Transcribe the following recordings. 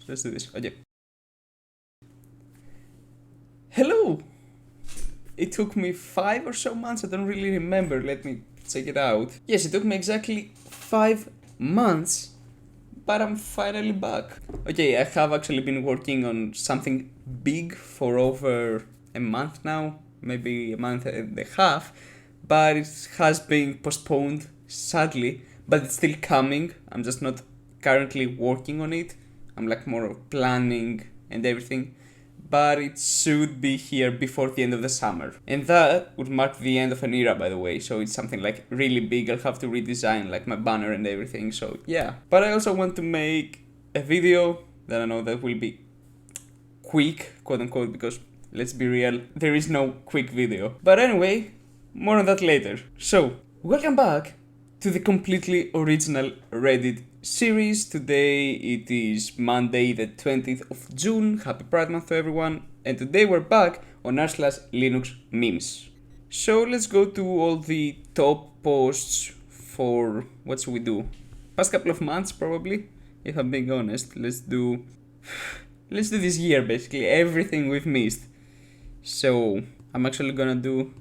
Let's do this. Okay. Hello! It took me 5 or so months, I don't really remember, let me check it out. Yes, it took me exactly 5 months, but I'm finally back. Okay, I have actually been working on something big for over a month now, maybe a month and a half, but it has been postponed, sadly, but it's still coming. I'm just not currently working on it. I'm like more of planning and everything, but it should be here before the end of the summer. And that would mark the end of an era, by the way, so it's something like really big. I'll have to redesign like my banner and everything, so yeah. But I also want to make a video that I know that will be quick, quote unquote, because let's be real, there is no quick video. But anyway, more on that later. So, welcome back to the completely original Reddit series. Today it is Monday the 20th of June. Happy Pride Month to everyone. And today we're back on r/Linux memes. So let's go to all the top posts for what should we do? Past couple of months probably, if I'm being honest. Let's do this year basically, everything we've missed. So I'm actually gonna do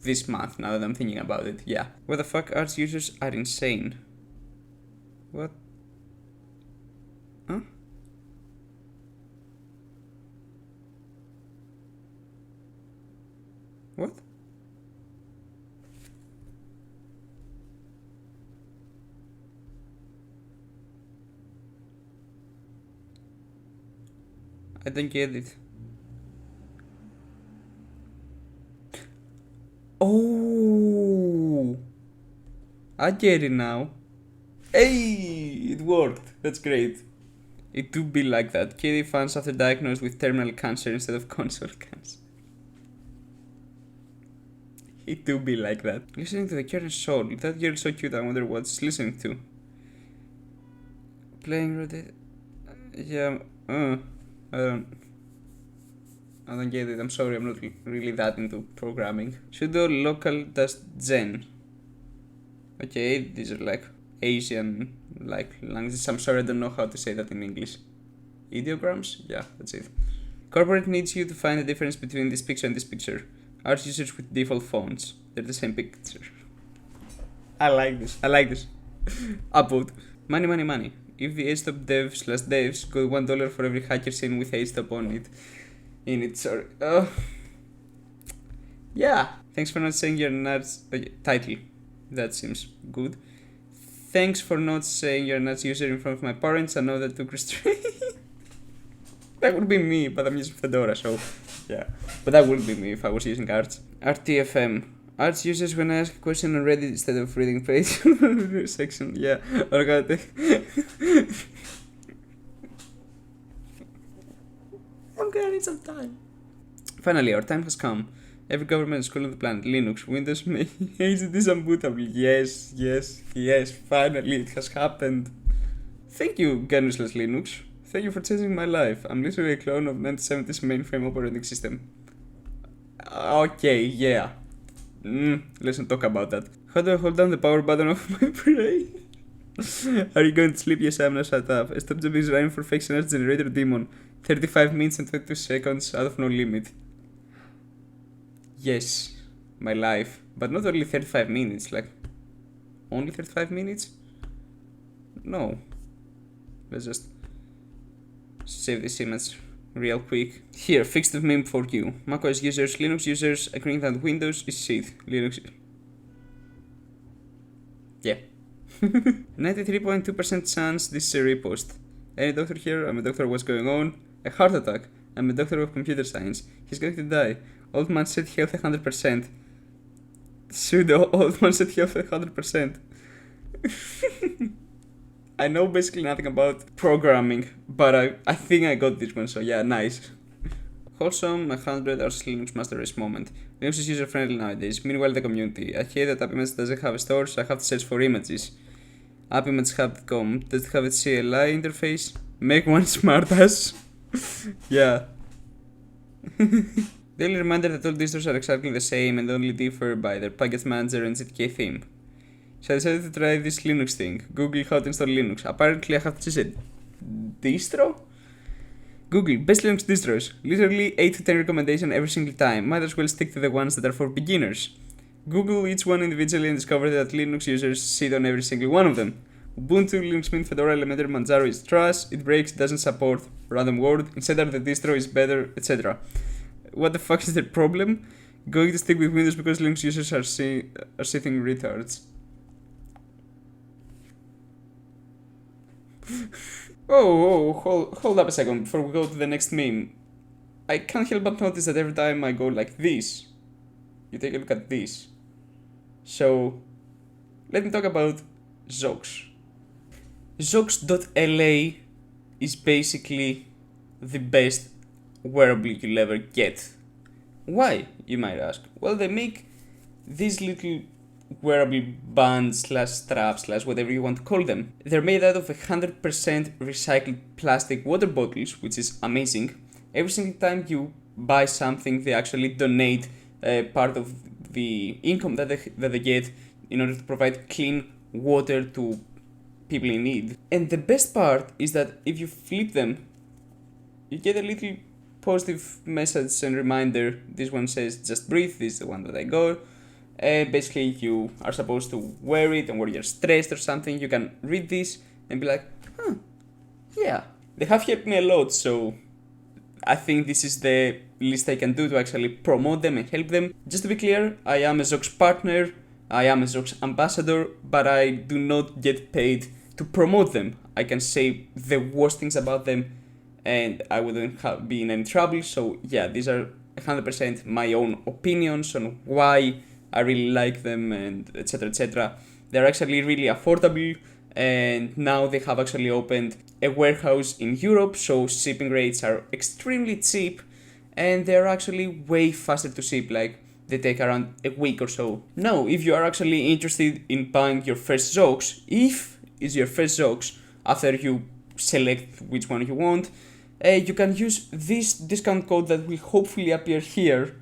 this month now that I'm thinking about it. Yeah. What the fuck, arts users are insane. What? Huh? What? I don't get it. Oh, I get it now. Hey, it worked. That's great. It do be like that. KD fans after diagnosed with terminal cancer instead of console cancer. It do be like that. Listening to the current soul. That girl is so cute. I wonder what she's listening to. Playing Reddit. Yeah. I don't get it. I'm sorry. I'm not really that into programming. Sudo local dash gen. Okay, these are like Asian like languages. I'm sorry, I don't know how to say that in English. Ideograms? Yeah, that's it. Corporate needs you to find the difference between this picture and this picture. Art users with default fonts. They're the same picture. I like this. Upvote. Money, money, money. If the HTOP dev/devs got $1 for every hacker scene with HTOP on it. Sorry. Yeah. Thanks for not saying your nuts title. That seems good. Thanks for not saying you're a nuts user in front of my parents. I know that took restraint. That would be me, but I'm using Fedora, so yeah. But that would be me if I was using Arts. RTFM. Arts users when I ask a question on Reddit instead of reading page section. Yeah. Okay. I'm gonna need some time. Finally, our time has come. Every government school on the planet, Linux, Windows, May, it is unbootable. Yes. Finally, it has happened. Thank you, GNU/Linux. Thank you for changing my life. I'm literally a clone of 1970s mainframe operating system. Okay, yeah. Let's not talk about that. How do I hold down the power button of my brain? Are you going to sleep? Yes, I'm not. Shut up. Stop job is running for fake energy generator demon. 35 minutes and 22 seconds out of no limit. Yes, my life. But not only 35 minutes, like... Only 35 minutes? No. Let's just... save this image real quick. Here, fixed the meme for you. macOS users, Linux users agreeing that Windows is shit. Linux... Yeah. 93.2% chance this is a repost. Any doctor here? I'm a doctor, what's going on? A heart attack. I'm a doctor of computer science. He's going to die. Old man said health 100%. Sudo, old man said health 100%. I know basically nothing about programming, but I think I got this one, so yeah, nice. Wholesome, 100 hours Linux master race moment. Linux is user friendly nowadays, meanwhile the community. I hate that AppImage doesn't have a store, so I have to search for images. AppImageHub.com, does it have a CLI interface? Make one smartass. Yeah. Daily reminder that all distros are exactly the same and only differ by their package manager and ZK theme. So I decided to try this Linux thing. Google how to install Linux. Apparently I have to choose a distro? Google, best Linux distros. Literally 8 to 10 recommendations every single time. Might as well stick to the ones that are for beginners. Google each one individually and discover that Linux users sit on every single one of them. Ubuntu, Linux Mint, Fedora, Elementary, Manjaro is trash, it breaks, doesn't support random word, instead the distro is better, etc. What the fuck is the problem? Going to stick with Windows because Linux users are sitting retards. Hold up a second before we go to the next meme. I can't help but notice that every time I go like this, you take a look at this. So, let me talk about Zox. Zox.la is basically the best wearable you'll ever get. Why, you might ask? Well, they make these little wearable bands / straps / whatever you want to call them. They're made out of 100% recycled plastic water bottles, which is amazing. Every single time you buy something, they actually donate part of the income that they get in order to provide clean water to people in need. And the best part is that if you flip them, you get a little positive message and reminder. This one says just breathe, this is the one that I got. Basically you are supposed to wear it, and when you're stressed or something, you can read this and be like, yeah. They have helped me a lot, so I think this is the least I can do to actually promote them and help them. Just to be clear, I am a Zox partner, I am a Zox ambassador, but I do not get paid to promote them. I can say the worst things about them and I wouldn't be in any trouble. So yeah, these are 100% my own opinions on why I really like them and etc, etc. They're actually really affordable, and now they have actually opened a warehouse in Europe, so shipping rates are extremely cheap and they're actually way faster to ship, like they take around a week or so. Now, if you are actually interested in buying your first Zox, if it's your first Zox, after you select which one you want, you can use this discount code that will hopefully appear here.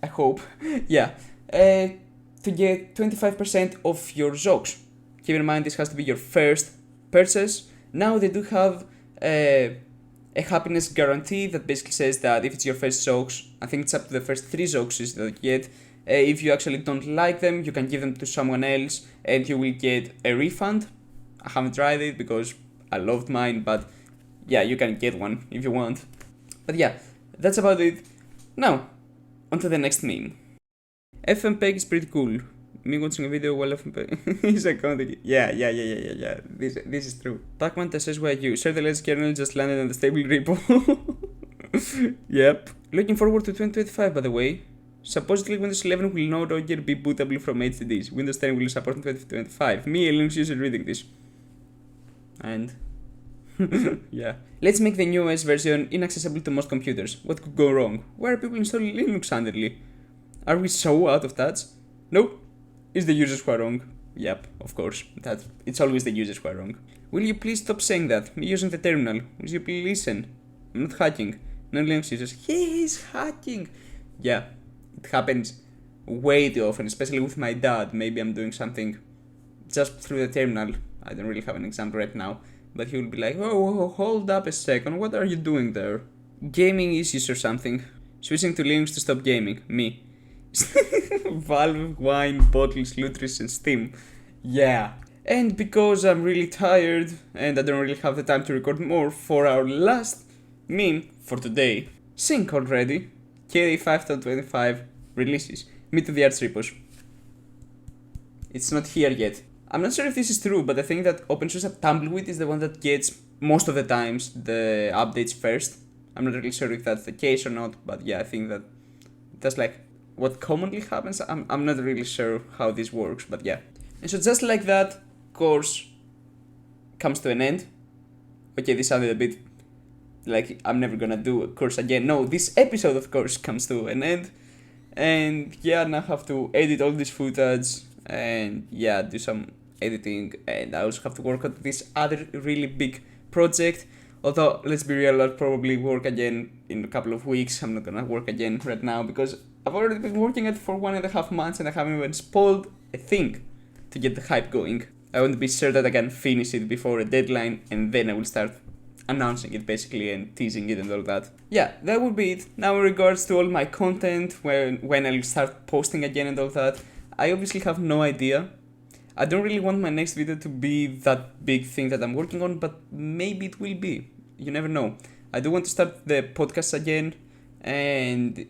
I hope. Yeah. To get 25% off your Zox. Keep in mind, this has to be your first purchase. Now they do have a happiness guarantee that basically says that if it's your first Zox, I think it's up to the first 3 Zoxes that you get. If you actually don't like them, you can give them to someone else and you will get a refund. I haven't tried it because I loved mine, but yeah, you can get one if you want. But yeah, that's about it. Now, on to the next meme. FMPEG is pretty cool. Me watching a video while FMPEG is iconic. Yeah. This is true. Pacman says where you share the latest kernel just landed on the stable repo. Yep. Looking forward to 2025, by the way. Supposedly Windows 11 will no longer be bootable from HDDs. Windows 10 will support in 2025. Me, a Linux user, reading this. And yeah. Let's make the new OS version inaccessible to most computers. What could go wrong? Why are people installing Linux underly? Are we so out of touch? Nope. It's the users who are wrong. Yep, of course. It's always the users who are wrong. Will you please stop saying that? Me using the terminal. Will you please listen? I'm not hacking. Non-Linux users. He is hacking. Yeah, it happens way too often, especially with my dad. Maybe I'm doing something just through the terminal. I don't really have an example right now. But he will be like, oh, hold up a second, what are you doing there? Gaming issues or something. Switching to Linux to stop gaming. Me. Valve, wine, bottles, Lutris, and Steam. Yeah. And because I'm really tired and I don't really have the time to record more, for our last meme for today, sync already. KDE 5.25 releases. Me to the arch repos. It's not here yet. I'm not sure if this is true, but I think that OpenSUSE Tumbleweed is the one that gets most of the times the updates first. I'm not really sure if that's the case or not, but yeah, I think that that's like what commonly happens. I'm not really sure how this works, but yeah. And so just like that, CORS comes to an end. Okay, this sounded a bit like I'm never gonna do a course again. No, this episode of CORS comes to an end. And yeah, now I have to edit all this footage and yeah, do some editing, and I also have to work on this other really big project. Although, let's be real, I'll probably work again in a couple of weeks. I'm not gonna work again right now because I've already been working at it for 1.5 months and I haven't even spoiled a thing to get the hype going. I want to be sure that I can finish it before a deadline and then I will start announcing it basically and teasing it and all that. Yeah, that would be it. Now in regards to all my content, when I'll start posting again and all that, I obviously have no idea. I don't really want my next video to be that big thing that I'm working on, but maybe it will be. You never know. I do want to start the podcast again, and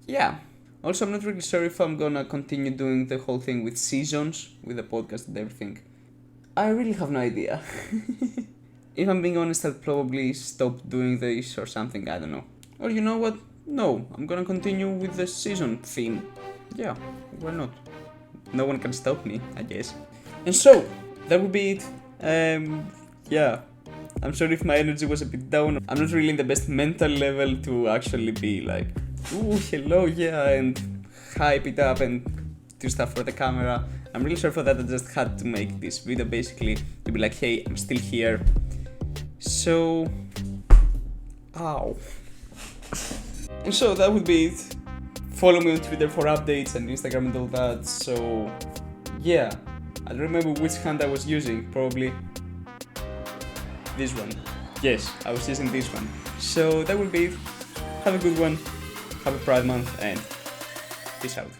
yeah. Also, I'm not really sure if I'm gonna continue doing the whole thing with seasons, with the podcast and everything. I really have no idea. If I'm being honest, I'll probably stop doing this or something, I don't know. Or you know what? No, I'm gonna continue with the season theme. Yeah, why not? No one can stop me, I guess. And so, that would be it. Yeah. I'm sorry if my energy was a bit down. I'm not really in the best mental level to actually be like, ooh, hello, yeah, and hype it up and do stuff for the camera. I'm really sorry for that. I just had to make this video basically to be like, hey, I'm still here. So, ow. And so that would be it. Follow me on Twitter for updates and Instagram and all that. So, yeah. I don't remember which hand I was using. Probably this one. Yes, I was using this one. So that would be it. Have a good one. Have a Pride Month and peace out.